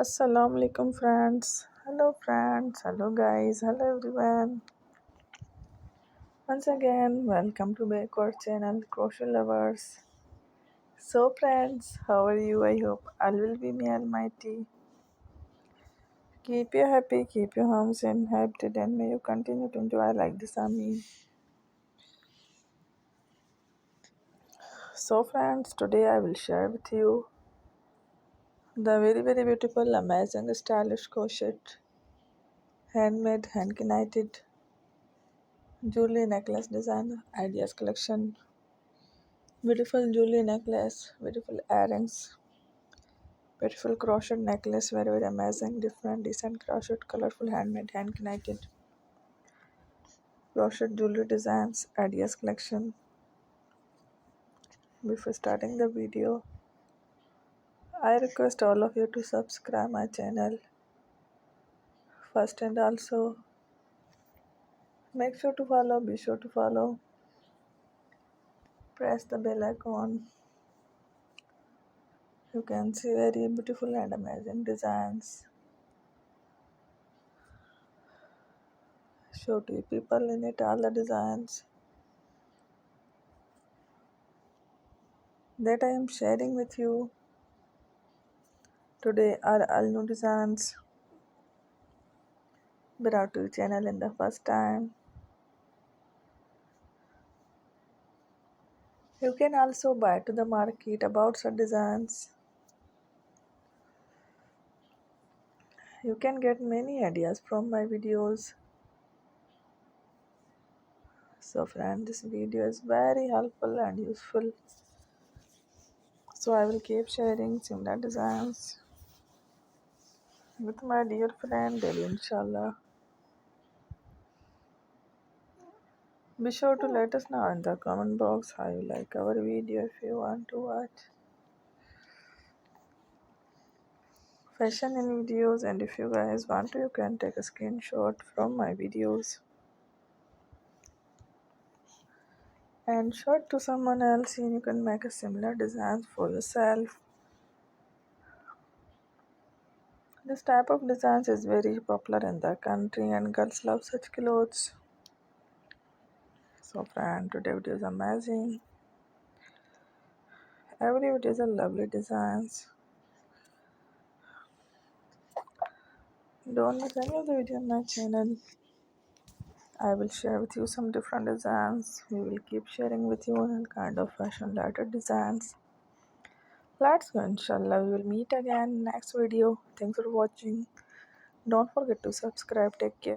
Assalamu alaikum friends. Hello guys. Hello everyone. Once again, welcome to my core channel, Crochet Lovers. So friends, how are you? I hope all will be me almighty. Keep you happy, keep your homes inhabited, and may you continue to enjoy like this. Amin. So friends, today I will share with you the very beautiful, amazing, stylish crochet handmade, hand knitted jewelry necklace design ideas collection. Beautiful jewelry necklace, beautiful earrings, beautiful crochet necklace, very amazing, different, decent crochet, colorful, handmade, hand knitted crochet jewelry designs, ideas collection. Before starting the video, I request all of you to subscribe my channel first, and also make sure to follow, be sure to follow, press the bell icon. You can see very beautiful and amazing designs. Show to people in it all the designs that I am sharing with you today are all new designs brought to the channel in the first time. You can also buy to the market about such designs. You can get many ideas from my videos. So friend, this video is very helpful and useful. So I will keep sharing similar designs with my dear friend daily, inshallah. Be sure to let us know in the comment box how you like our video if you want to watch fashion in videos, and if you guys want to, you can take a screenshot from my videos and show it to someone else, and you can make a similar designs for yourself. This type of designs is very popular in the country and girls love such clothes. So friend, today video is amazing. Every video is a lovely designs. Don't miss any of the video on my channel. I will share with you some different designs. We will keep sharing with you all kind of fashion related designs. Let's go, inshallah. We will meet again next video. Thanks for watching. Don't forget to subscribe. Take care.